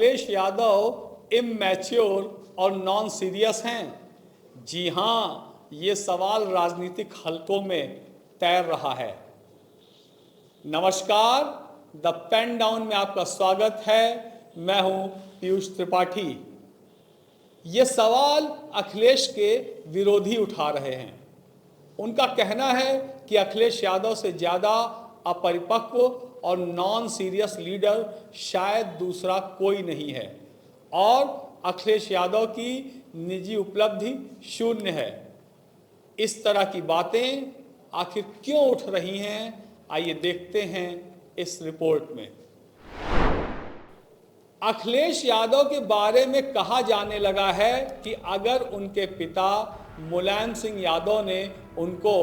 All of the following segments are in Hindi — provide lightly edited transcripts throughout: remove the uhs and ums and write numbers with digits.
अखिलेश यादव इमैच्योर और नॉन सीरियस हैं? जी हाँ, ये सवाल राजनीतिक हलकों में तैर रहा है। नमस्कार, द पेन डाउन में आपका स्वागत है। मैं हूं पीयूष त्रिपाठी। ये सवाल अखिलेश के विरोधी उठा रहे हैं। उनका कहना है कि अखिलेश यादव से ज़्यादा अपरिपक्व और नॉन सीरियस लीडर शायद दूसरा कोई नहीं है और अखिलेश यादव की निजी उपलब्धि शून्य है। इस तरह की बातें आखिर क्यों उठ रही हैं, आइए देखते हैं इस रिपोर्ट में। अखिलेश यादव के बारे में कहा जाने लगा है कि अगर उनके पिता मुलायम सिंह यादव ने उनको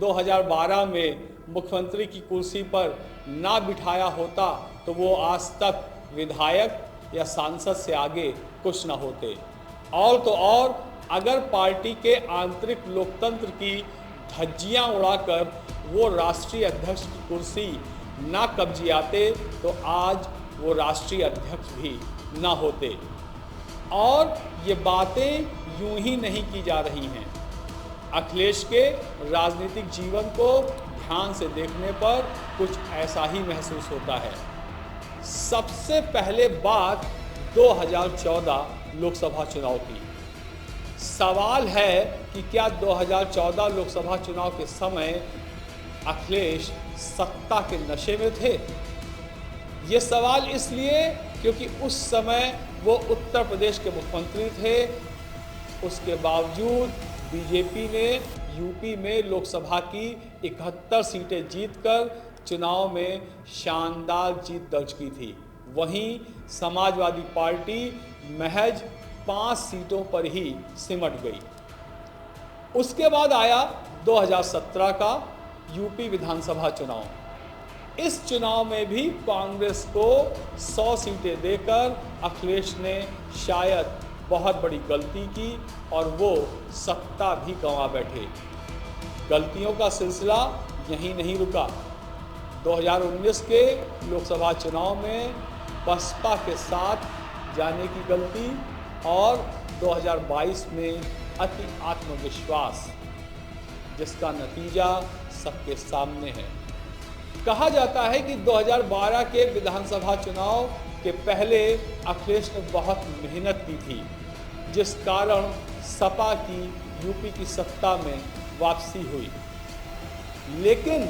2012 में मुख्यमंत्री की कुर्सी पर ना बिठाया होता तो वो आज तक विधायक या सांसद से आगे कुछ ना होते। और तो और अगर पार्टी के आंतरिक लोकतंत्र की धज्जियां उड़ाकर वो राष्ट्रीय अध्यक्ष की कुर्सी ना कब्जियाते तो आज वो राष्ट्रीय अध्यक्ष भी ना होते। और ये बातें यूं ही नहीं की जा रही हैं। अखिलेश के राजनीतिक जीवन को ध्यान से देखने पर कुछ ऐसा ही महसूस होता है। सबसे पहले बात 2014 लोकसभा चुनाव की। सवाल है कि क्या 2014 लोकसभा चुनाव के समय अखिलेश सत्ता के नशे में थे? ये सवाल इसलिए क्योंकि उस समय वो उत्तर प्रदेश के मुख्यमंत्री थे। उसके बावजूद बीजेपी ने यूपी में लोकसभा की 71 सीटें जीतकर चुनाव में शानदार जीत दर्ज की थी। वहीं समाजवादी पार्टी महज 5 सीटों पर ही सिमट गई। उसके बाद आया 2017 का यूपी विधानसभा चुनाव। इस चुनाव में भी कांग्रेस को 100 सीटें देकर अखिलेश ने शायद बहुत बड़ी गलती की और वो सत्ता भी गंवा बैठे। गलतियों का सिलसिला यहीं नहीं रुका। 2019 के लोकसभा चुनाव में बसपा के साथ जाने की गलती और 2022 में अति आत्मविश्वास, जिसका नतीजा सबके सामने है। कहा जाता है कि 2012 के विधानसभा चुनाव के पहले अखिलेश ने बहुत मेहनत की थी, जिस कारण सपा की यूपी की सत्ता में वापसी हुई। लेकिन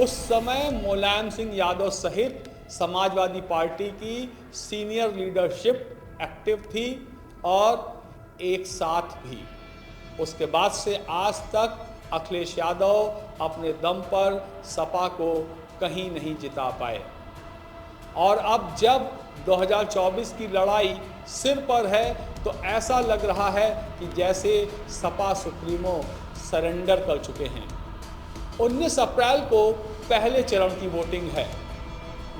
उस समय मुलायम सिंह यादव सहित समाजवादी पार्टी की सीनियर लीडरशिप एक्टिव थी और एक साथ भी। उसके बाद से आज तक अखिलेश यादव अपने दम पर सपा को कहीं नहीं जिता पाए। और अब जब 2024 की लड़ाई सिर पर है तो ऐसा लग रहा है कि जैसे सपा सुप्रीमो सरेंडर कर चुके हैं। 19 अप्रैल को पहले चरण की वोटिंग है,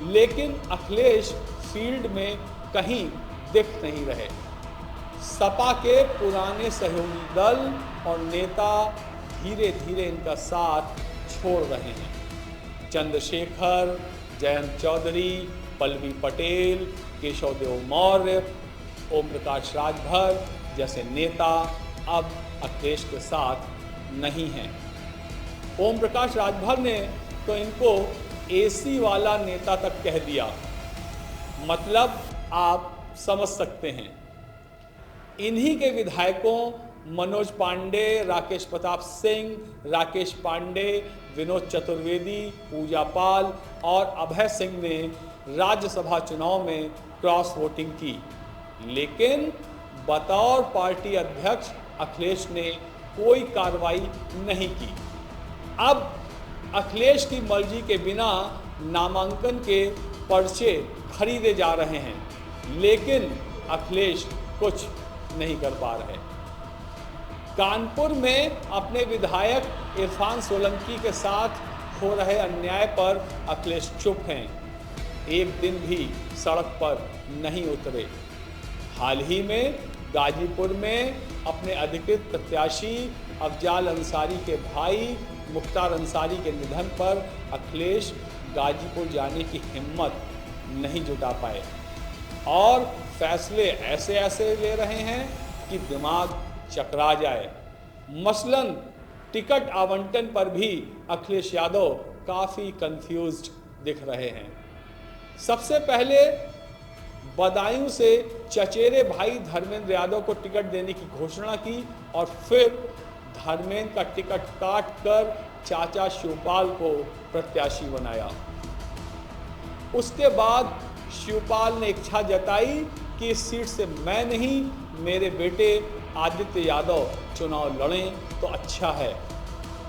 लेकिन अखिलेश फील्ड में कहीं दिख नहीं रहे। सपा के पुराने सहयोगी दल और नेता धीरे धीरे इनका साथ छोड़ रहे हैं। चंद्रशेखर, जयंत चौधरी, पल्लवी पटेल, केशव देव मौर्य, ओम प्रकाश राजभर जैसे नेता अब अखिलेश के साथ नहीं हैं। ओम प्रकाश राजभर ने तो इनको एसी वाला नेता तक कह दिया। मतलब आप समझ सकते हैं। इन्हीं के विधायकों मनोज पांडे, राकेश प्रताप सिंह, राकेश पांडे, विनोद चतुर्वेदी, पूजा पाल और अभय सिंह ने राज्यसभा चुनाव में क्रॉस वोटिंग की। लेकिन बतौर पार्टी अध्यक्ष अखिलेश ने कोई कार्रवाई नहीं की। अब अखिलेश की मर्जी के बिना नामांकन के पर्चे खरीदे जा रहे हैं, लेकिन अखिलेश कुछ नहीं कर पा रहे। कानपुर में अपने विधायक इरफान सोलंकी के साथ हो रहे अन्याय पर अखिलेश चुप हैं। एक दिन भी सड़क पर नहीं उतरे। हाल ही में गाजीपुर में अपने अधिकृत प्रत्याशी अफजाल अंसारी के भाई मुख्तार अंसारी के निधन पर अखिलेश गाजीपुर जाने की हिम्मत नहीं जुटा पाए और फैसले ऐसे ऐसे ले रहे हैं कि दिमाग चकरा जाए। मसलन टिकट आवंटन पर भी अखिलेश यादव काफ़ी कंफ्यूज्ड दिख रहे हैं। सबसे पहले बदायूं से चचेरे भाई धर्मेंद्र यादव को टिकट देने की घोषणा की और फिर धर्मेंद्र का टिकट काट कर चाचा शिवपाल को प्रत्याशी बनाया। उसके बाद शिवपाल ने इच्छा जताई कि इस सीट से मैं नहीं, मेरे बेटे आदित्य यादव चुनाव लड़ें तो अच्छा है।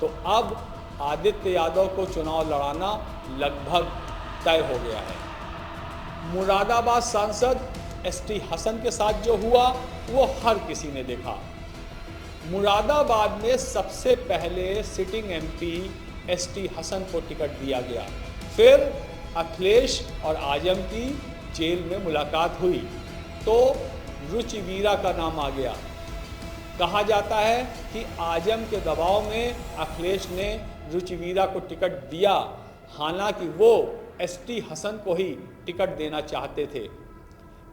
तो अब आदित्य यादव को चुनाव लड़ाना लगभग तय हो गया है। मुरादाबाद सांसद एसटी हसन के साथ जो हुआ वो हर किसी ने देखा। मुरादाबाद में सबसे पहले सिटिंग एमपी एसटी हसन को टिकट दिया गया, फिर अखिलेश और आजम की जेल में मुलाकात हुई तो रुचि वीरा का नाम आ गया। कहा जाता है कि आजम के दबाव में अखिलेश ने रुचि वीरा को टिकट दिया, हालांकि वो एसटी हसन को ही टिकट देना चाहते थे।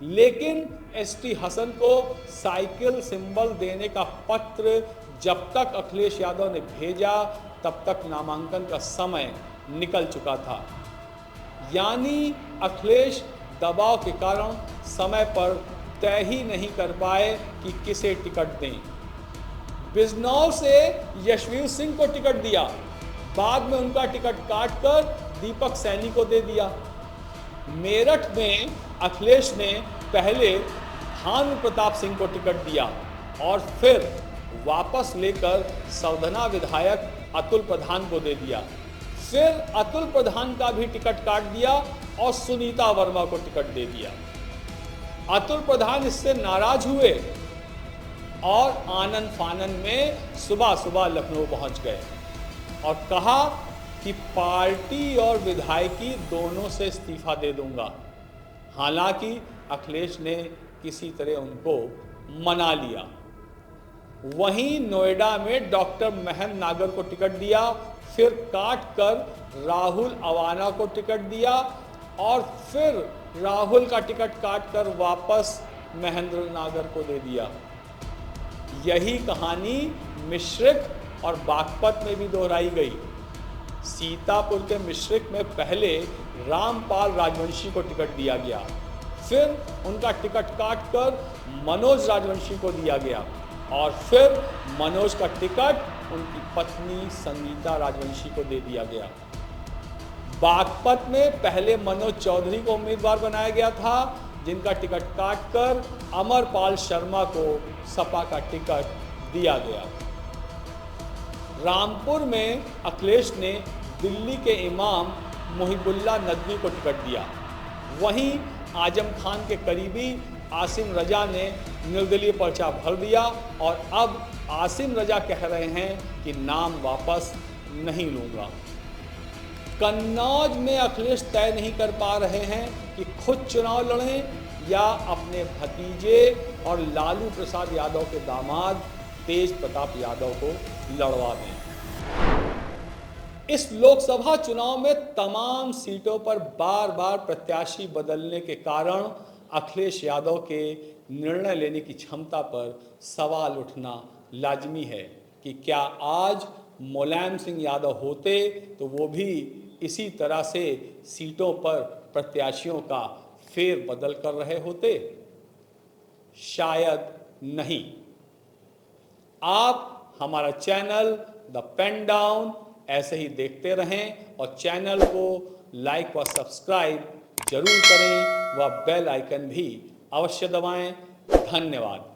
लेकिन एसटी हसन को साइकिल सिंबल देने का पत्र जब तक अखिलेश यादव ने भेजा तब तक नामांकन का समय निकल चुका था। यानी अखिलेश दबाव के कारण समय पर तय ही नहीं कर पाए कि किसे टिकट दें। बिजनौर से यशवीर सिंह को टिकट दिया, बाद में उनका टिकट काटकर दीपक सैनी को दे दिया। मेरठ में अखिलेश ने पहले भानु प्रताप सिंह को टिकट दिया और फिर वापस लेकर सवधना विधायक अतुल प्रधान को दे दिया। फिर अतुल प्रधान का भी टिकट काट दिया और सुनीता वर्मा को टिकट दे दिया। अतुल प्रधान इससे नाराज हुए और आनन फानन में सुबह सुबह लखनऊ पहुंच गए और कहा कि पार्टी और विधायकी दोनों से इस्तीफा दे दूंगा। हालांकि अखिलेश ने किसी तरह उनको मना लिया। वहीं नोएडा में डॉक्टर महन नागर को टिकट दिया, फिर काट कर राहुल अवाना को टिकट दिया और फिर राहुल का टिकट काट कर वापस महेंद्र नागर को दे दिया। यही कहानी मिश्रिक और बागपत में भी दोहराई गई। सीतापुर के मिश्रिक में पहले रामपाल राजवंशी को टिकट दिया गया, फिर उनका टिकट काटकर मनोज राजवंशी को दिया गया और फिर मनोज का टिकट उनकी पत्नी संगीता राजवंशी को दे दिया गया। बागपत में पहले मनोज चौधरी को उम्मीदवार बनाया गया था, जिनका टिकट काटकर अमरपाल शर्मा को सपा का टिकट दिया गया। रामपुर में अखिलेश ने दिल्ली के इमाम मुहिबुल्लाह नदवी को टिकट दिया। वहीं आजम खान के करीबी आसिम रजा ने निर्दलीय पर्चा भर दिया और अब आसिम रजा कह रहे हैं कि नाम वापस नहीं लूँगा। कन्नौज में अखिलेश तय नहीं कर पा रहे हैं कि खुद चुनाव लड़ें या अपने भतीजे और लालू प्रसाद यादव के दामाद तेज प्रताप यादव को लड़वा दें। इस लोकसभा चुनाव में तमाम सीटों पर बार बार प्रत्याशी बदलने के कारण अखिलेश यादव के निर्णय लेने की क्षमता पर सवाल उठना लाजमी है कि क्या आज मुलायम सिंह यादव होते तो वो भी इसी तरह से सीटों पर प्रत्याशियों का फेर बदल कर रहे होते? शायद नहीं। आप हमारा चैनल द पेन डाउन ऐसे ही देखते रहें और चैनल को लाइक व सब्सक्राइब जरूर करें व बेल आइकन भी अवश्य दबाएं। धन्यवाद।